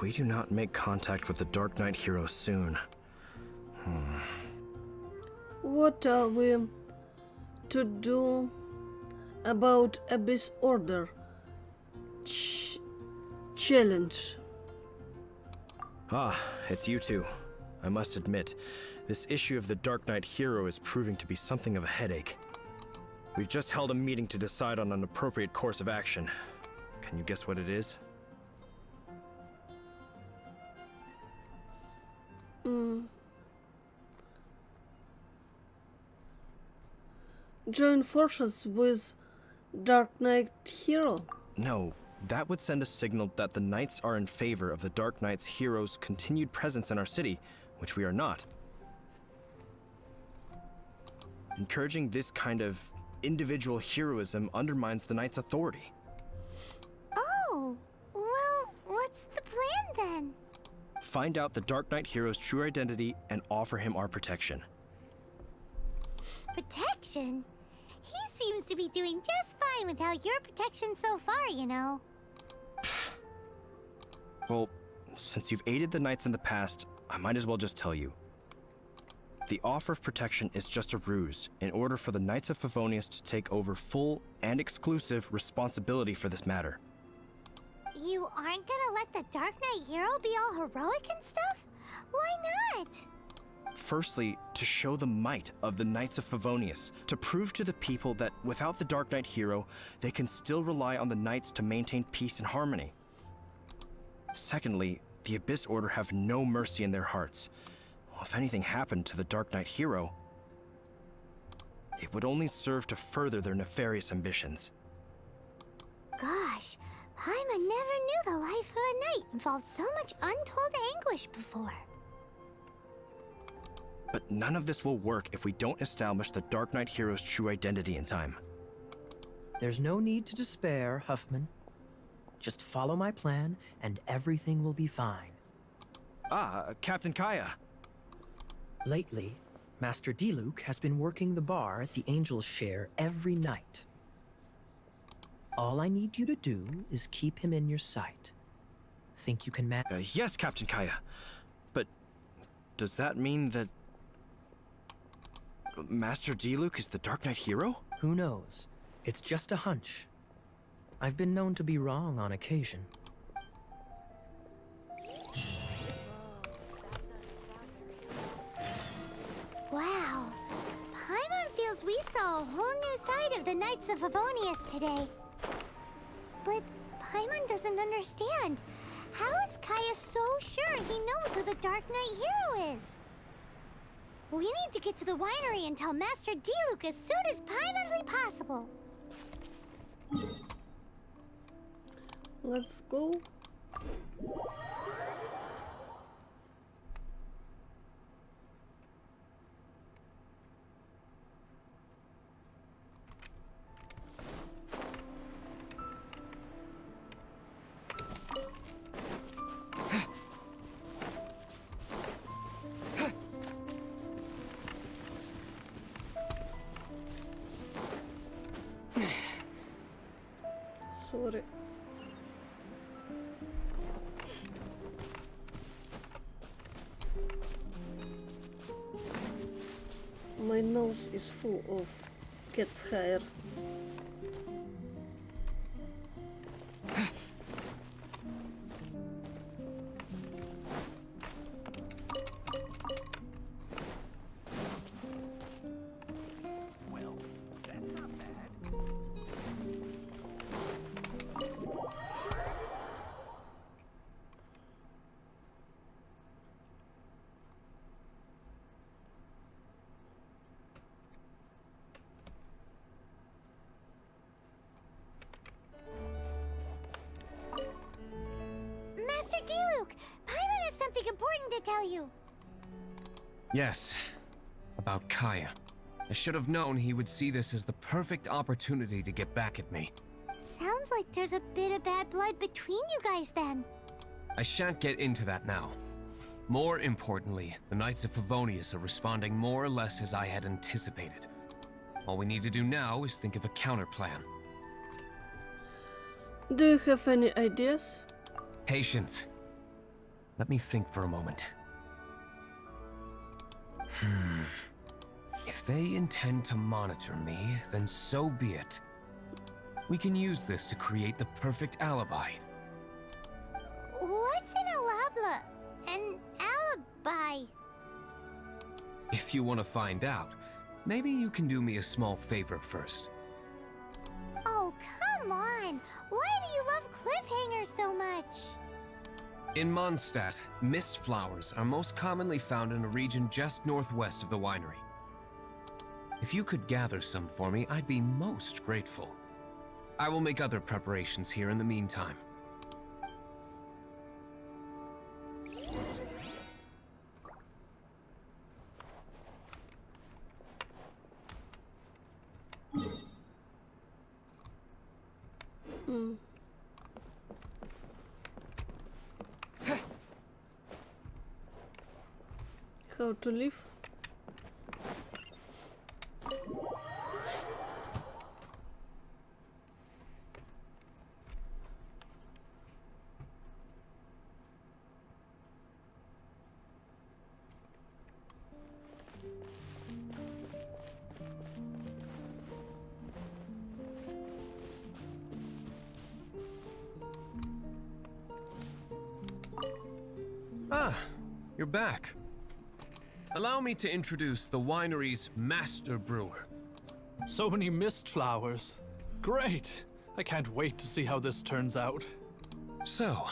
If we do not make contact with the Darknight hero soon... What are we to do about Abyss Order challenge? Ah, it's you two. I must admit, this issue of the Darknight hero is proving to be something of a headache. We've just held a meeting to decide on an appropriate course of action. Can you guess what it is? Join forces with Darknight hero? No, that would send a signal that the Knights are in favor of the Dark Knight's hero's continued presence in our city, which we are not. Encouraging this kind of individual heroism undermines the Knight's authority. Oh, well, what's the plan then? Find out the Dark Knight hero's true identity and offer him our protection. Protection? He seems to be doing just fine without your protection so far, you know. Well, since you've aided the Knights in the past, I might as well just tell you. The offer of protection is just a ruse in order for the Knights of Favonius to take over full and exclusive responsibility for this matter. You aren't gonna let the Dark Knight hero be all heroic and stuff? Why not? Firstly, to show the might of the Knights of Favonius, to prove to the people that without the Dark Knight hero, they can still rely on the Knights to maintain peace and harmony. Secondly, the Abyss Order have no mercy in their hearts. If anything happened to the Dark Knight hero, it would only serve to further their nefarious ambitions. Gosh, Paimon never knew the life of a knight involved so much untold anguish before. But none of this will work if we don't establish the Dark Knight hero's true identity in time. There's no need to despair, Huffman. Just follow my plan, and everything will be fine. Ah, Captain Kaya. Lately, Master Diluc has been working the bar at the Angel's Share every night. All I need you to do is keep him in your sight. Think you can manage? Yes, Captain Kaya. But does that mean that Master Diluc is the Dark Knight hero? Who knows? It's just a hunch. I've been known to be wrong on occasion. Wow. Paimon feels we saw a whole new side of the Knights of Favonius today. But Paimon doesn't understand. How is Kaya so sure he knows who the Dark Knight hero is? We need to get to the winery and tell Master Diluc as soon as Paimonly possible. Let's go. Sorry. My nose is full of cat's hair. Well, that's not bad. Master Diluc, Paimon has something important to tell you. Yes, about Kaya. I should have known he would see this as the perfect opportunity to get back at me. Sounds like there's a bit of bad blood between you guys then. I shan't get into that now. More importantly, the Knights of Favonius are responding more or less as I had anticipated. All we need to do now is think of a counterplan. Do you have any ideas? Patience. Let me think for a moment. If they intend to monitor me, then so be it. We can use this to create the perfect alibi. What's an alibi? If you want to find out, maybe you can do me a small favor first. Oh, come on! Why do you love cliffhangers so much? In Mondstadt, mist flowers are most commonly found in a region just northwest of the winery. If you could gather some for me, I'd be most grateful. I will make other preparations here in the meantime. How to live? Ah, you're back. Allow me to introduce the winery's master brewer. So many mist flowers. Great! I can't wait to see how this turns out. So,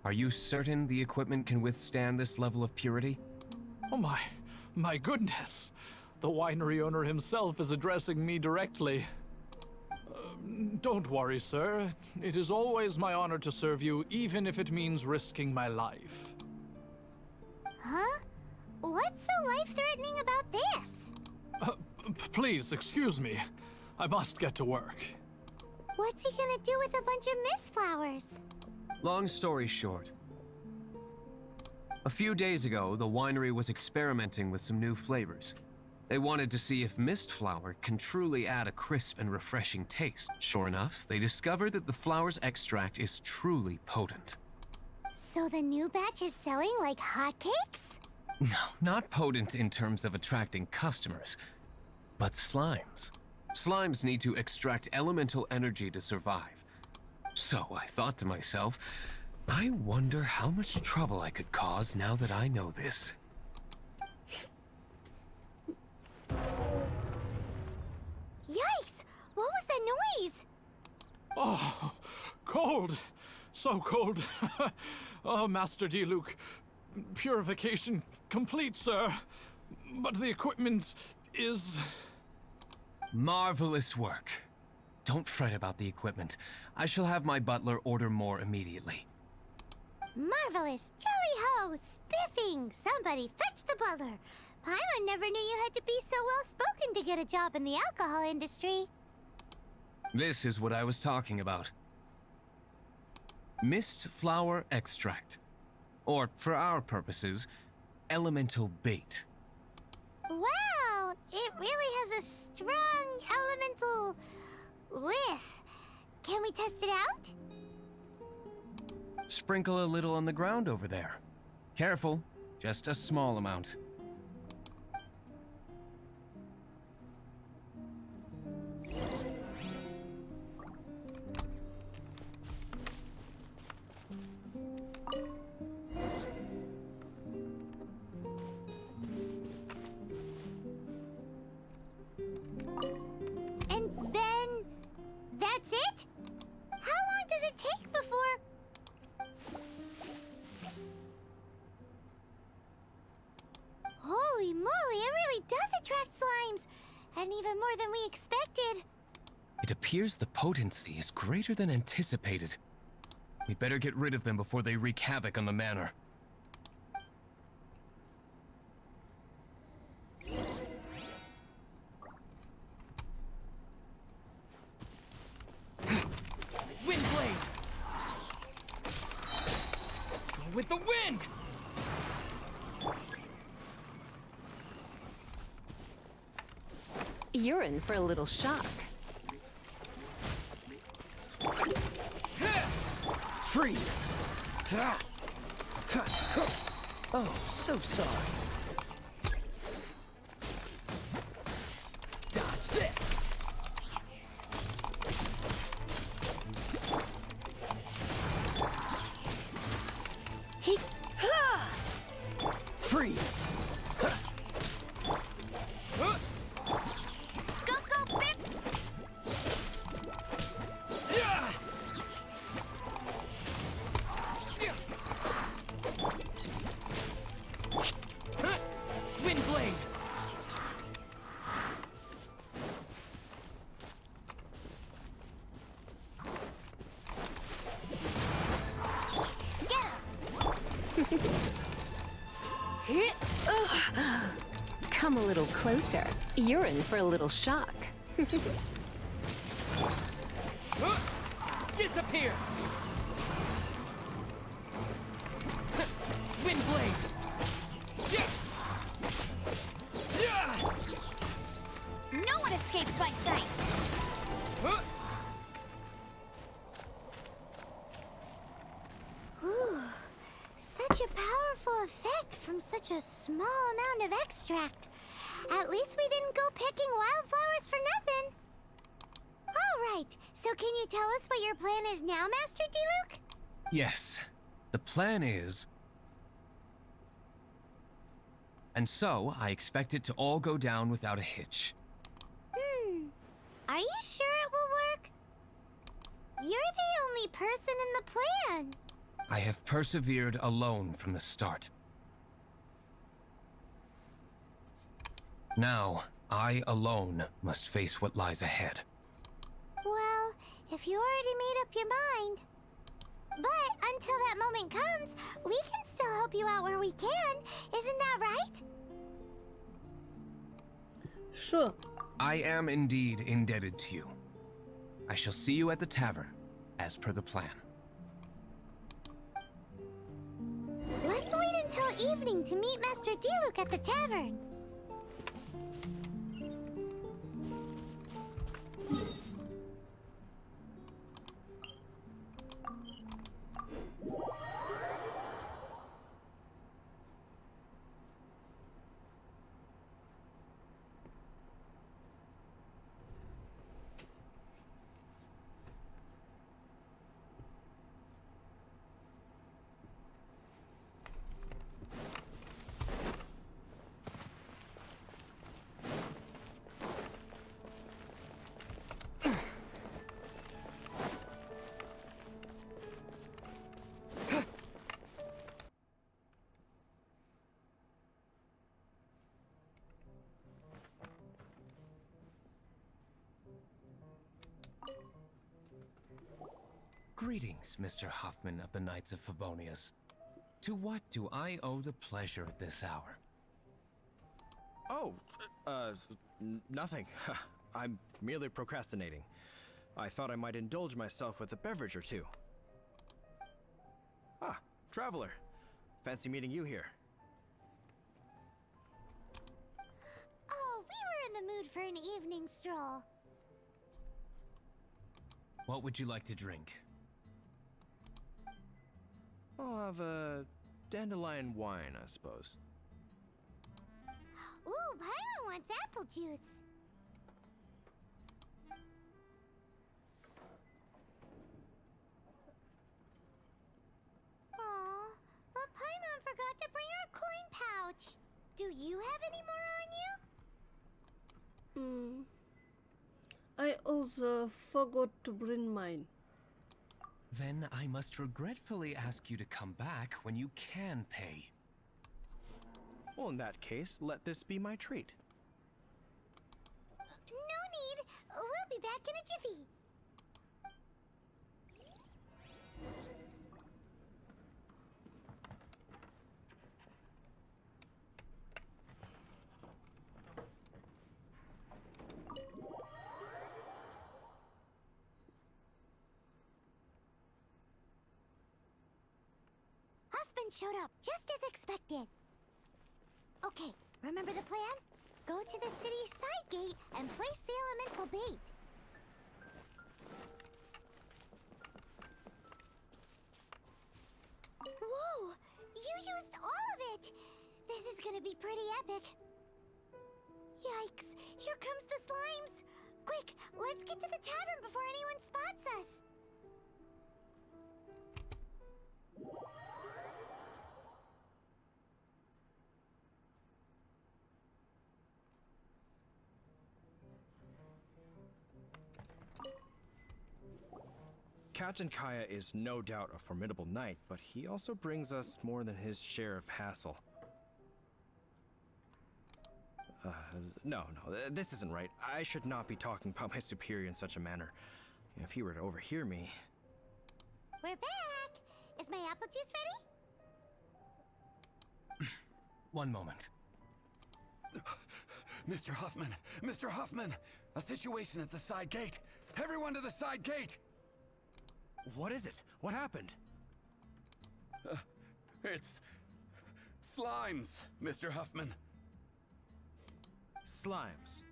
are you certain the equipment can withstand this level of purity? Oh my goodness! The winery owner himself is addressing me directly. Don't worry, sir. It is always my honor to serve you, even if it means risking my life. Huh? What's so life-threatening about this? Please, excuse me. I must get to work. What's he gonna do with a bunch of mist flowers? Long story short, a few days ago, the winery was experimenting with some new flavors. They wanted to see if mist flower can truly add a crisp and refreshing taste. Sure enough, they discovered that the flower's extract is truly potent. So the new batch is selling like hotcakes? No, not potent in terms of attracting customers, but slimes. Slimes need to extract elemental energy to survive. So I thought to myself, I wonder how much trouble I could cause now that I know this. Yikes! What was that noise? Oh, cold! So cold! Oh, Master Diluc, purification complete, sir. But the equipment is... Marvelous work. Don't fret about the equipment. I shall have my butler order more immediately. Marvelous! Jolly-ho! Spiffing! Somebody fetch the butler! Paimon never knew you had to be so well-spoken to get a job in the alcohol industry. This is what I was talking about. Mist flower extract. Or, for our purposes, elemental bait. Wow! It really has a strong elemental whiff. Can we test it out? Sprinkle a little on the ground over there. Careful, just a small amount. And then... that's it? How long does it take before... Holy moly, it really does attract slimes! And even more than we expected. It appears the potency is greater than anticipated. We better get rid of them before they wreak havoc on the manor. Windblade! Go with the wind! You're in for a little shock. Freeze! Oh, so sorry. Dodge this! Freeze! Go, go, Bip! Wind blade. Come a little closer. You're in for a little shock. Disappear. Wind blade. No one escapes my sight! Ooh, such a powerful effect from such a small amount of extract. At least we didn't go picking wildflowers for nothing. All right, so can you tell us what your plan is now, Master Diluc? Yes, the plan is... And so, I expect it to all go down without a hitch. Are you sure it will work? You're the only person in the plan. I have persevered alone from the start. Now, I alone must face what lies ahead. Well, if you already made up your mind. But until that moment comes, we can still help you out where we can. Isn't that right? Sure. I am indeed indebted to you. I shall see you at the tavern, as per the plan. Let's wait until evening to meet Master Diluc at the tavern. Greetings, Mr. Huffman of the Knights of Favonius. To what do I owe the pleasure at this hour? Oh, nothing. I'm merely procrastinating. I thought I might indulge myself with a beverage or two. Ah, traveler. Fancy meeting you here. Oh, we were in the mood for an evening stroll. What would you like to drink? I'll have a dandelion wine, I suppose. Ooh, Paimon wants apple juice. Aw, but Paimon forgot to bring her coin pouch. Do you have any more on you? I also forgot to bring mine. Then I must regretfully ask you to come back when you can pay. Well, in that case, let this be my treat. No need. We'll be back in a jiffy. Huffman showed up just as expected. Okay, remember the plan? Go to the city's side gate and place the elemental bait. Whoa! You it! This is gonna be pretty epic. Yikes! Here comes the slimes! Quick, let's get to the tavern before anyone spots us! Captain Kaya is no doubt a formidable knight, but he also brings us more than his share of hassle. No, this isn't right. I should not be talking about my superior in such a manner. If he were to overhear me... We're back! Is my apple juice ready? One moment. Mr. Huffman! Mr. Huffman! A situation at the side gate! Everyone to the side gate! What is it? What happened? It's... slimes, Mr. Huffman. Slimes.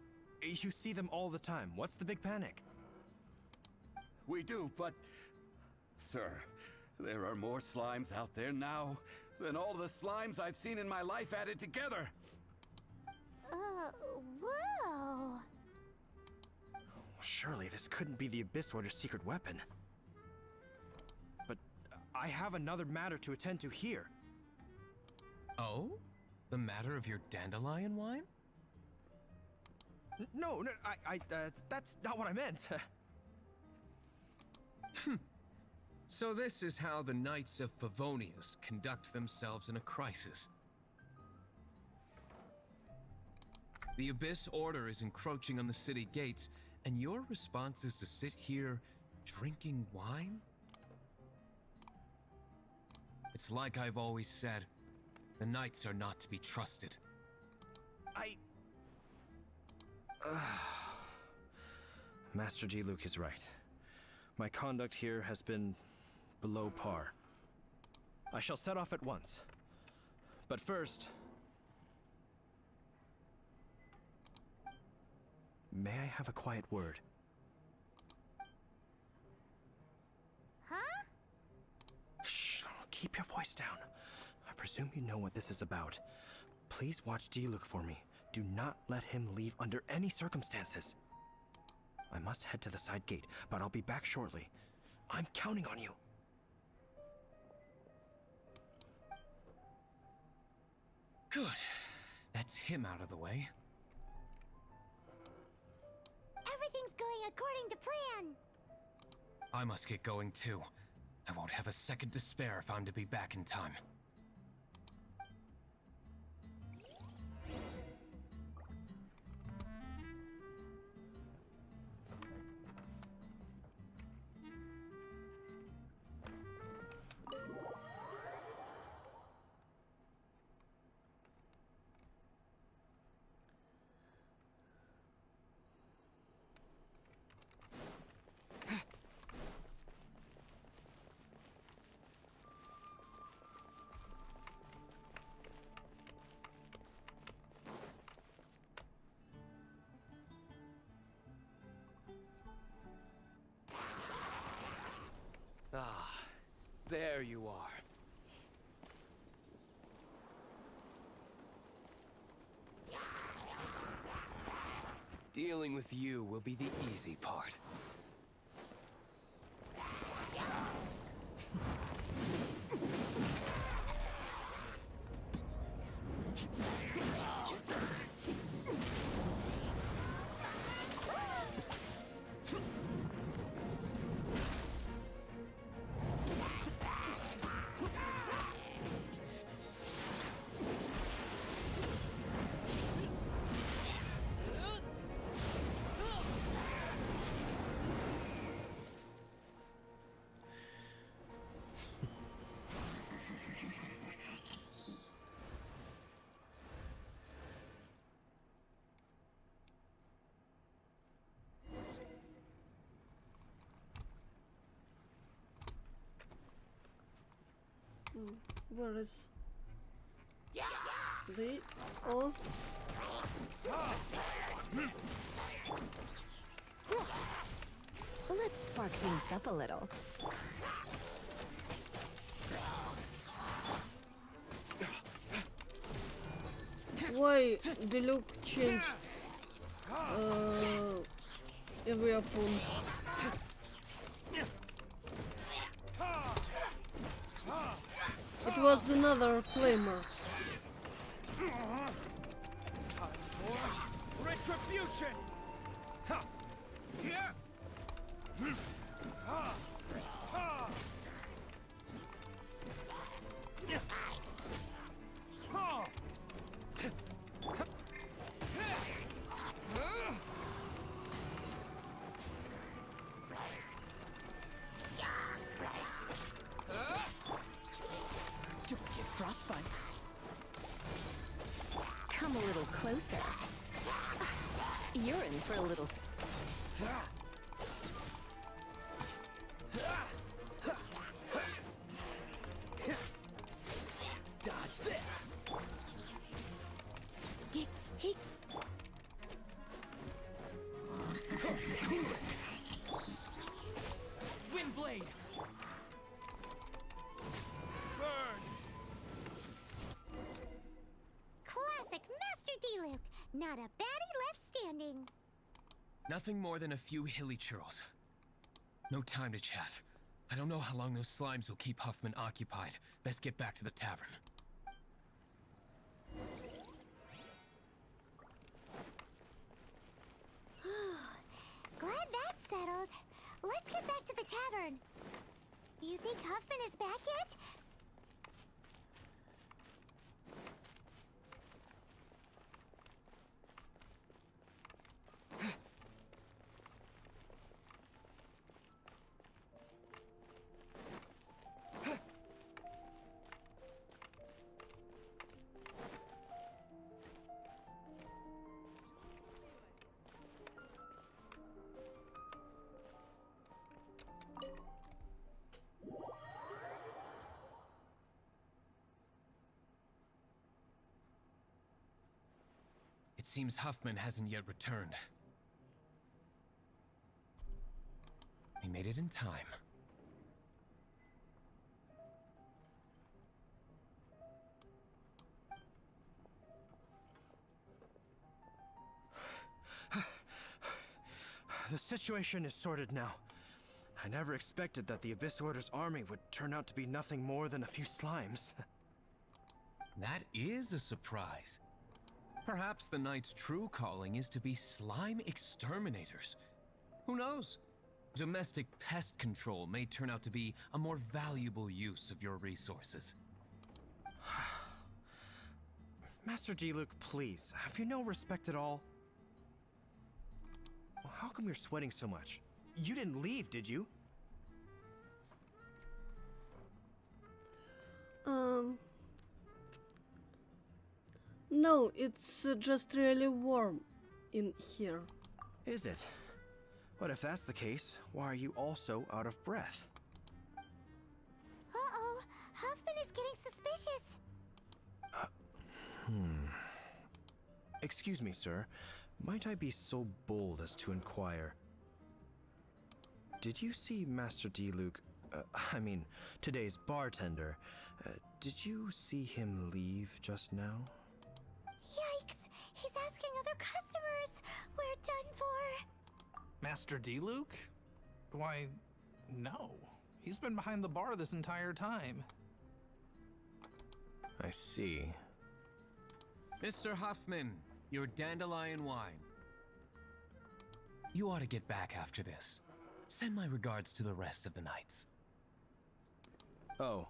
You see them all the time. What's the big panic? We do, but... Sir, there are more slimes out there now than all the slimes I've seen in my life added together. Whoa. Surely this couldn't be the Abyss Warder's secret weapon. But I have another matter to attend to here. Oh? The matter of your dandelion wine? No, that's not what I meant. So this is how the Knights of Favonius conduct themselves in a crisis. The Abyss Order is encroaching on the city gates, and your response is to sit here drinking wine? It's like I've always said, the Knights are not to be trusted. Master Diluc is right. My conduct here has been below par. I shall set off at once. But first... may I have a quiet word? Huh? Shh, keep your voice down. I presume you know what this is about. Please watch Diluc for me. Do not let him leave under any circumstances. I must head to the side gate, but I'll be back shortly. I'm counting on you. Good. That's him out of the way. Everything's going according to plan. I must get going too. I won't have a second to spare if I'm to be back in time. Ah, there you are. Dealing with you will be the easy part. Where is the... Oh. Let's spark things up a little. Why the look changed every weapon? It was another claimer. Time for retribution! Don't get frostbite. Come a little closer. You're in for a little... Dodge this! Windblade! Burn! Classic Master D-Luke. Not a baddie left standing. Nothing more than a few hilly churls. No time to chat. I don't know how long those slimes will keep Huffman occupied. Best get back to the tavern. Glad that's settled. Let's get back to the tavern. You think Huffman is back yet? It seems Huffman hasn't yet returned. He made it in time. The situation is sorted now. I never expected that the Abyss Order's army would turn out to be nothing more than a few slimes. That is a surprise. Perhaps the Knight's true calling is to be slime exterminators. Who knows? Domestic pest control may turn out to be a more valuable use of your resources. Master D-Luke, please, have you no respect at all? Well, how come you're sweating so much? You didn't leave, did you? No, it's just really warm in here. Is it? But if that's the case, why are you also out of breath? Uh-oh, Huffman is getting suspicious. Excuse me, sir. Might I be so bold as to inquire? Did you see Master D-Luke, I mean, today's bartender, did you see him leave just now? Yikes, he's asking other customers. We're done for. Master D-Luke? Why, no. He's been behind the bar this entire time. I see. Mr. Huffman, your dandelion wine. You ought to get back after this. Send my regards to the rest of the knights. Oh.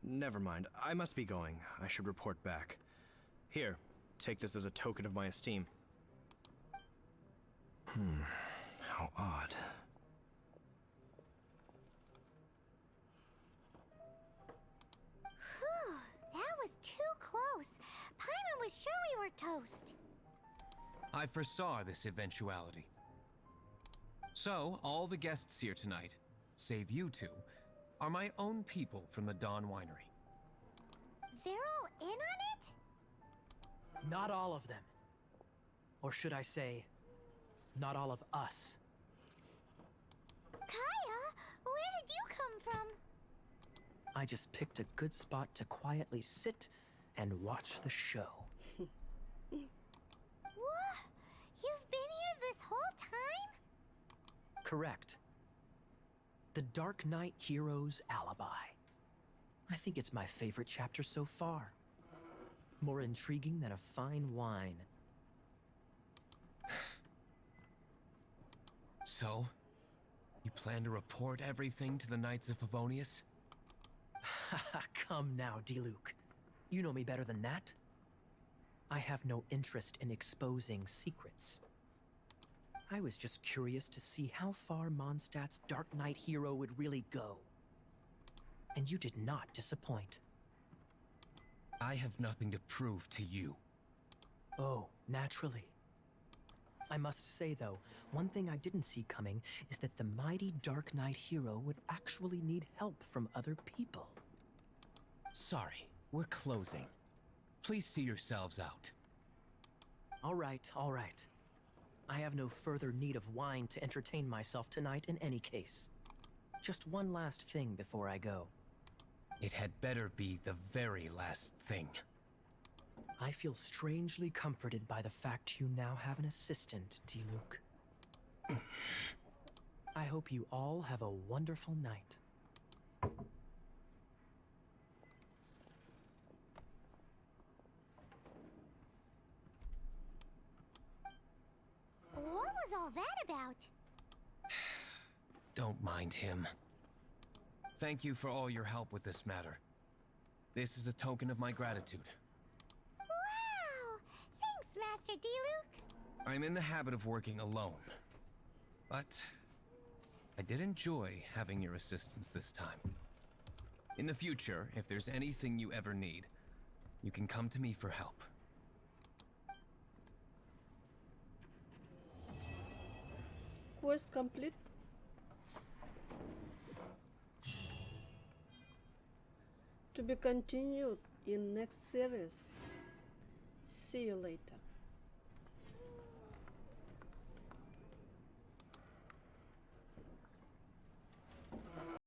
Never mind. I must be going. I should report back. Here, take this as a token of my esteem. How odd. Whew, that was too close. Paimon was sure we were toast. I foresaw this eventuality. So, all the guests here tonight, save you two, are my own people from the Dawn Winery. They're all in on it? Not all of them. Or should I say, not all of us. Kaya, where did you come from? I just picked a good spot to quietly sit and watch the show. Correct. The Darknight hero's alibi. I think it's my favorite chapter so far. More intriguing than a fine wine. So, you plan to report everything to the Knights of Favonius? Come now, Diluc. You know me better than that. I have no interest in exposing secrets. I was just curious to see how far Mondstadt's Darknight hero would really go. And you did not disappoint. I have nothing to prove to you. Oh, naturally. I must say, though, one thing I didn't see coming is that the mighty Darknight hero would actually need help from other people. Sorry, we're closing. Please see yourselves out. All right, all right. I have no further need of wine to entertain myself tonight in any case. Just one last thing before I go. It had better be the very last thing. I feel strangely comforted by the fact you now have an assistant, Diluc. I hope you all have a wonderful night. What was all that about? Don't mind him. Thank you for all your help with this matter. This is a token of my gratitude. Wow! Thanks, Master Diluc. I'm in the habit of working alone. But I did enjoy having your assistance this time. In the future, if there's anything you ever need, you can come to me for help. Quest complete. To be continued in next series. See you later.